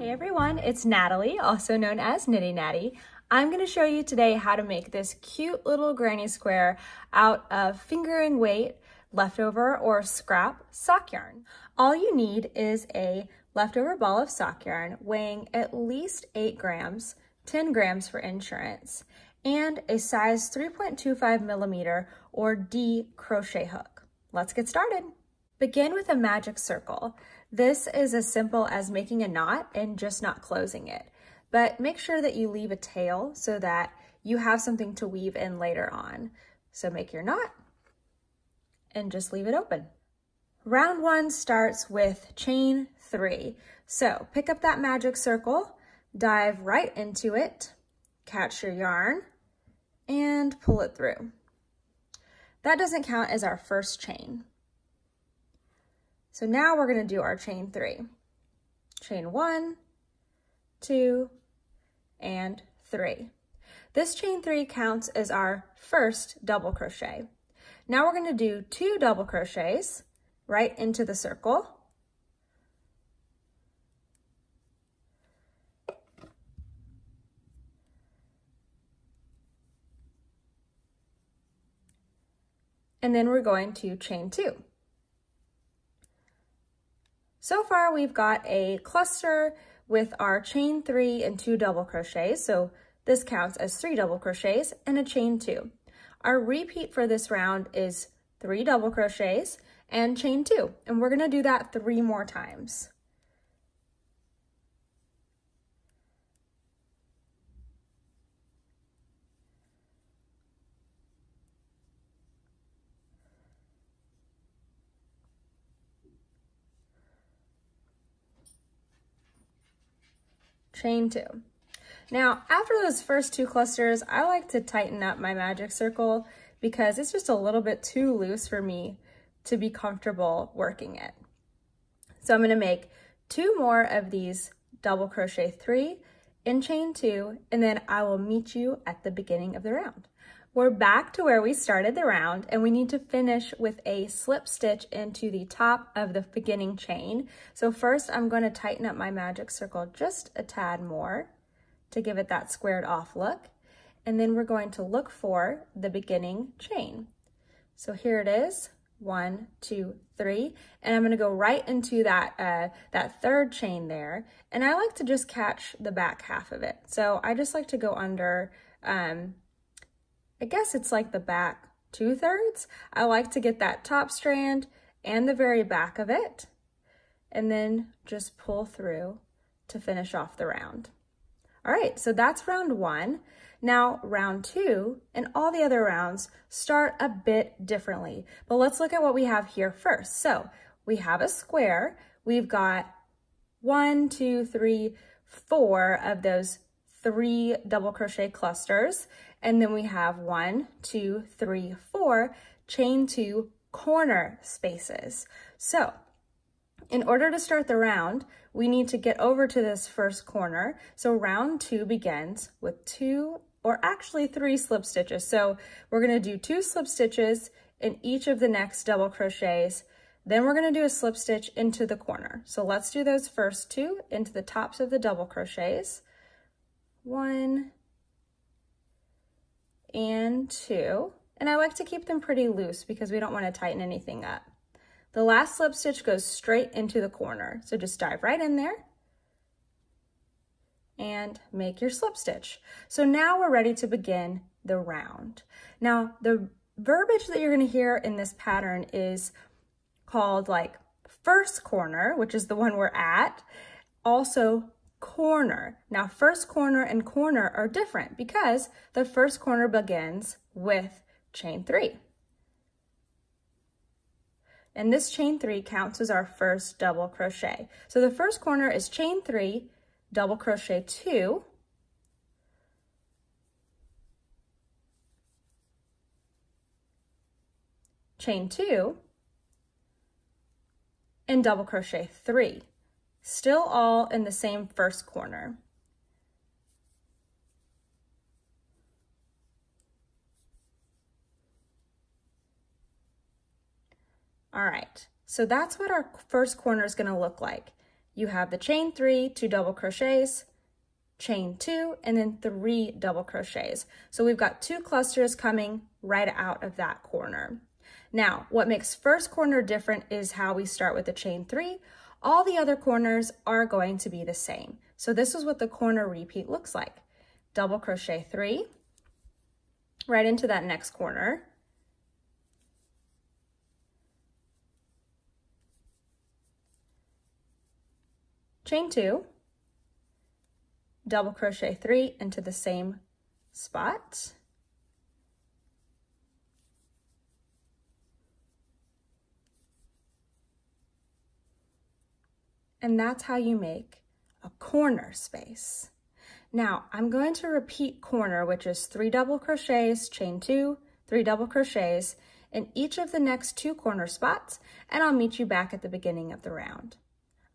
Hey everyone, it's Natalie, also known as Knitty Natty. I'm going to show you today how to make this cute little granny square out of fingering weight, leftover or scrap sock yarn. All you need is a leftover ball of sock yarn weighing at least 8 grams, 10 grams for insurance, and a size 3.25 millimeter or D crochet hook. Let's get started. Begin with a magic circle. This is as simple as making a knot and just not closing it, but make sure that you leave a tail so that you have something to weave in later on. So make your knot and just leave it open. Round 1 starts with chain 3. So pick up that magic circle, dive right into it, catch your yarn, and pull it through. That doesn't count as our first chain. So now we're going to do our chain 3. Chain 1, 2, and 3. This chain 3 counts as our first double crochet. Now we're going to do 2 double crochets right into the circle. And then we're going to chain 2. So far, we've got a cluster with our chain 3 and 2 double crochets. So this counts as 3 double crochets and a chain 2. Our repeat for this round is 3 double crochets and chain 2. And we're going to do that 3 more times. Chain 2. Now, after those first 2 clusters, I like to tighten up my magic circle because it's just a little bit too loose for me to be comfortable working it. So I'm going to make 2 more of these double crochet 3 in chain 2, and then I will meet you at the beginning of the round. We're back to where we started the round, and we need to finish with a slip stitch into the top of the beginning chain. So first I'm going to tighten up my magic circle just a tad more to give it that squared off look. And then we're going to look for the beginning chain. So here it is, 1, 2, 3, and I'm going to go right into that, that third chain there. And I like to just catch the back half of it. So I just like to go under, I guess it's like the back 2/3. I like to get that top strand and the very back of it, and then just pull through to finish off the round. All right, so that's round 1. Now round 2 and all the other rounds start a bit differently, but let's look at what we have here first. So we have a square. We've got 1, 2, 3, 4 of those 3 double crochet clusters. And then we have 1, 2, 3, 4 chain 2 corner spaces. So in order to start the round, we need to get over to this first corner. So round 2 begins with 2 or actually 3 slip stitches. So we're going to do 2 slip stitches in each of the next double crochets. Then we're going to do a slip stitch into the corner. So let's do those first 2 into the tops of the double crochets. 1 and 2, and I like to keep them pretty loose because we don't want to tighten anything up. The last slip stitch goes straight into the corner, so just dive right in there and make your slip stitch. So now we're ready to begin the round. Now the verbiage that you're going to hear in this pattern is called like first corner, which is the one we're at, also corner. Now first corner and corner are different because the first corner begins with chain 3. And this chain 3 counts as our first double crochet. So the first corner is chain 3, double crochet 2, chain 2, and double crochet 3. Still all in the same first corner. All right, so that's what our first corner is going to look like. you have the chain 3, 2 double crochets, chain 2, and then 3 double crochets. So we've got 2 clusters coming right out of that corner. Now, what makes first corner different is how we start with the chain 3. All the other corners are going to be the same. So this is what the corner repeat looks like. Double crochet 3, right into that next corner. Chain 2, double crochet 3 into the same spot. And that's how you make a corner space. Now I'm going to repeat corner, which is 3 double crochets, chain 2, 3 double crochets in each of the next 2 corner spots, and I'll meet you back at the beginning of the round.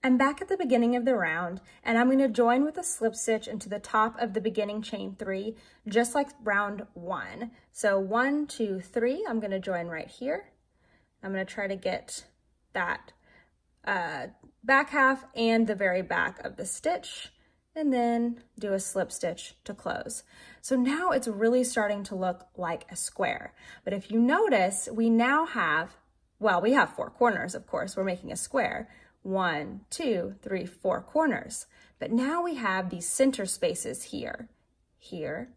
I'm back at the beginning of the round, and I'm going to join with a slip stitch into the top of the beginning chain 3, just like round 1. So 1, 2, 3, I'm going to join right here. I'm going to try to get that back half and the very back of the stitch, and then do a slip stitch to close. So now it's really starting to look like a square. But if you notice, we now have, well, we have 4 corners, of course, we're making a square. 1, 2, 3, 4 corners. But now we have these center spaces here, here,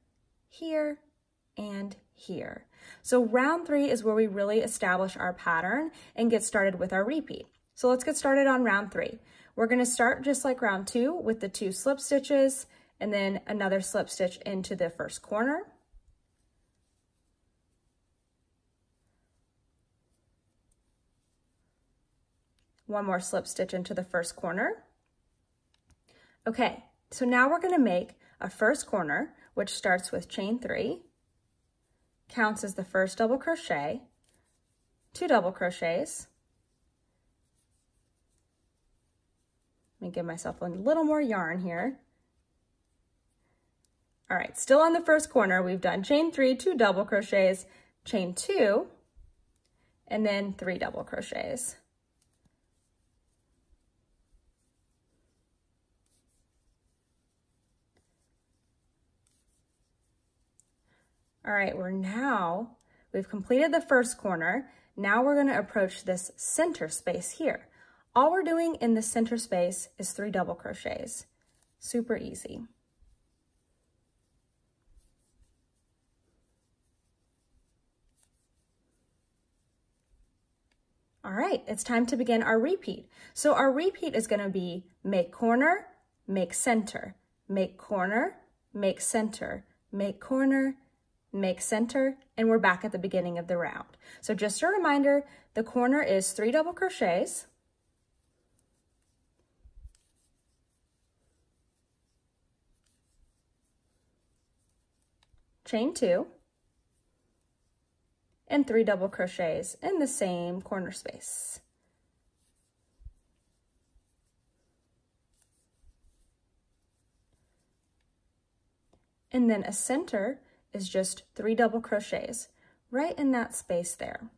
here, and here. So round 3 is where we really establish our pattern and get started with our repeat. So let's get started on round 3. We're going to start just like round 2 with the 2 slip stitches and then another slip stitch into the first corner. One more slip stitch into the first corner. Okay, so now we're going to make a first corner, which starts with chain 3, counts as the first double crochet, 2 double crochets. Let me give myself a little more yarn here. All right, still on the first corner, we've done chain 3, 2 double crochets, chain 2, and then 3 double crochets. All right, we've completed the first corner. Now we're going to approach this center space here. All we're doing in the center space is 3 double crochets. Super easy. All right, it's time to begin our repeat. So our repeat is going to be make corner, make center, make corner, make center, make corner, make center, and we're back at the beginning of the round. So just a reminder, the corner is 3 double crochets, chain 2, and 3 double crochets in the same corner space. And then a center is just 3 double crochets right in that space there.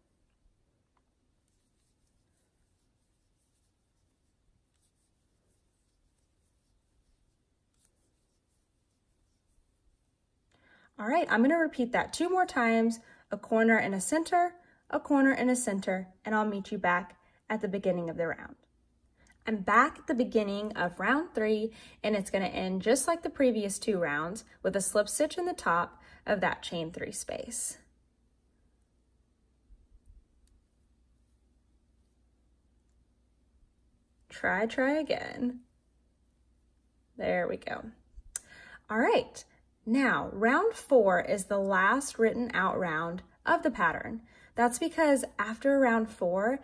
All right, I'm going to repeat that 2 more times, a corner and a center, a corner and a center, and I'll meet you back at the beginning of the round. I'm back at the beginning of round 3, and it's going to end just like the previous 2 rounds with a slip stitch in the top of that chain 3 space. Try again. There we go. All right. Now, round 4 is the last written out round of the pattern. That's because after round 4,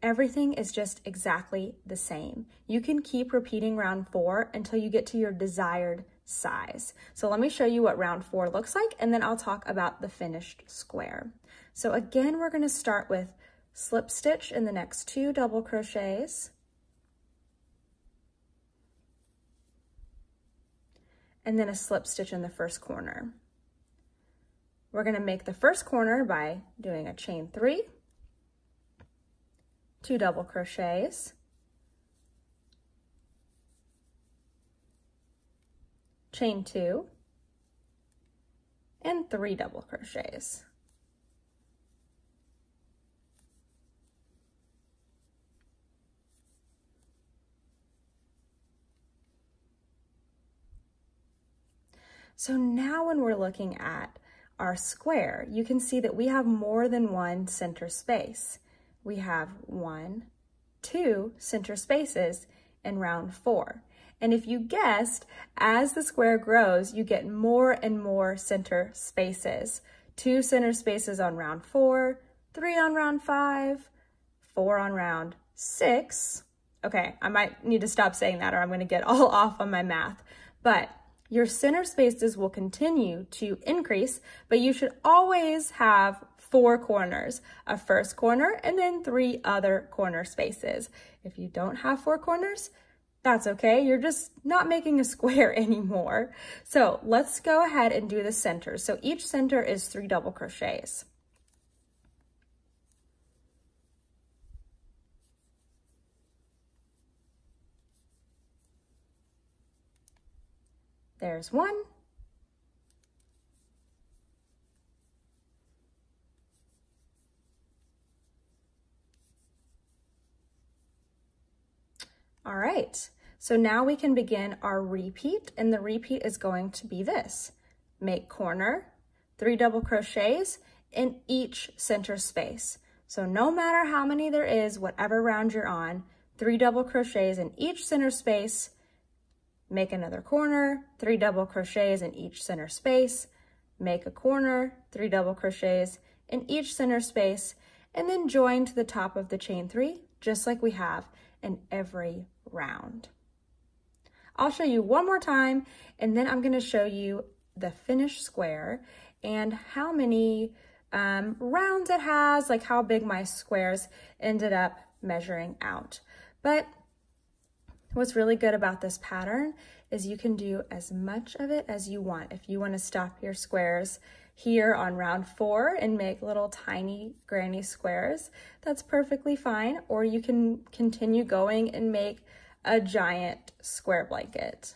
everything is just exactly the same. You can keep repeating round 4 until you get to your desired size. So let me show you what round 4 looks like, and then I'll talk about the finished square. So again, we're going to start with slip stitch in the next 2 double crochets, and then a slip stitch in the first corner. We're going to make the first corner by doing a chain 3, 2 double crochets, chain 2, and 3 double crochets. So now when we're looking at our square, you can see that we have more than one center space. We have 1, 2 center spaces in round 4. And if you guessed, as the square grows, you get more and more center spaces. 2 center spaces on round 4, 3 on round 5, 4 on round 6. Okay, I might need to stop saying that or I'm gonna get all off on my math. But your center spaces will continue to increase, but you should always have 4 corners, a first corner and then 3 other corner spaces. If you don't have 4 corners, that's okay. You're just not making a square anymore. So let's go ahead and do the center. So each center is 3 double crochets. There's 1. All right, so now we can begin our repeat, and the repeat is going to be this. Make corner, 3 double crochets in each center space. So no matter how many there is, whatever round you're on, 3 double crochets in each center space, make another corner, 3 double crochets in each center space, make a corner, 3 double crochets in each center space, and then join to the top of the chain 3, just like we have in every round. I'll show you one more time, and then I'm going to show you the finished square and how many rounds it has, like how big my squares ended up measuring out. But what's really good about this pattern is you can do as much of it as you want. If you want to stop your squares here on round 4 and make little tiny granny squares, that's perfectly fine. Or you can continue going and make a giant square blanket.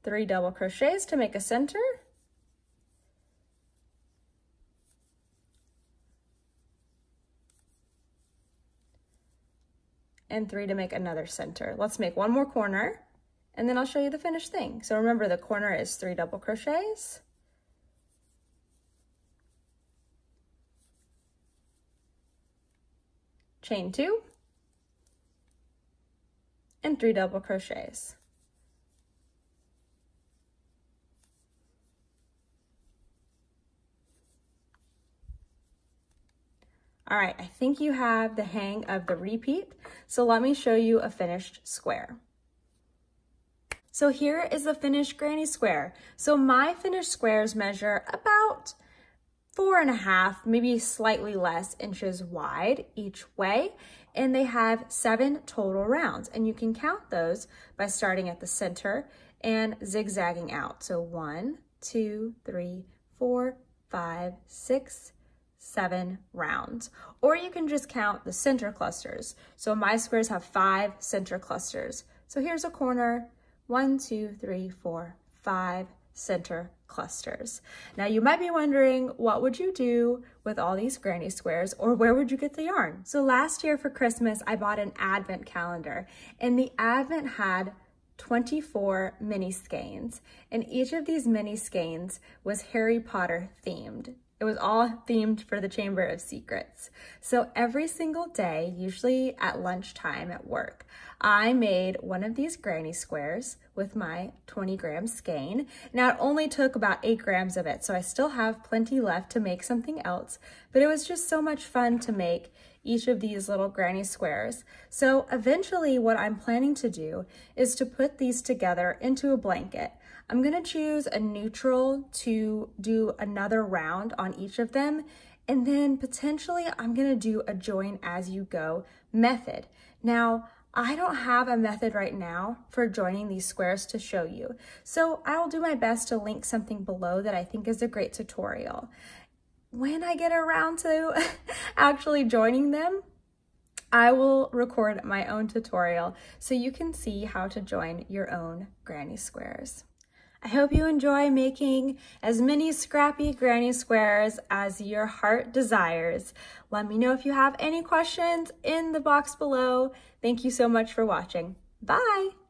Three double crochets to make a center. And 3 to make another center. Let's make one more corner and then I'll show you the finished thing. So remember, the corner is 3 double crochets, chain 2, and 3 double crochets. All right, I think you have the hang of the repeat, so let me show you a finished square. So here is the finished granny square. So my finished squares measure about 4.5, maybe slightly less inches wide each way, and they have 7 total rounds, and you can count those by starting at the center and zigzagging out. So 1, 2, 3, 4, 5, 6, 7 rounds, or you can just count the center clusters. So my squares have 5 center clusters. So here's a corner, 1, 2, 3, 4, 5 center clusters. Now you might be wondering, what would you do with all these granny squares, or where would you get the yarn? So last year for Christmas, I bought an advent calendar, and the advent had 24 mini skeins, and each of these mini skeins was Harry Potter themed. It was all themed for the Chamber of Secrets. So every single day, usually at lunchtime at work, I made one of these granny squares with my 20-gram skein. Now it only took about 8 grams of it, so I still have plenty left to make something else, but it was just so much fun to make each of these little granny squares. So eventually what I'm planning to do is to put these together into a blanket. I'm gonna choose a neutral to do another round on each of them, and then potentially I'm gonna do a join as you go method. Now, I don't have a method right now for joining these squares to show you, so I'll do my best to link something below that I think is a great tutorial. When I get around to actually joining them, I will record my own tutorial so you can see how to join your own granny squares. I hope you enjoy making as many scrappy granny squares as your heart desires. Let me know if you have any questions in the box below. Thank you so much for watching. Bye!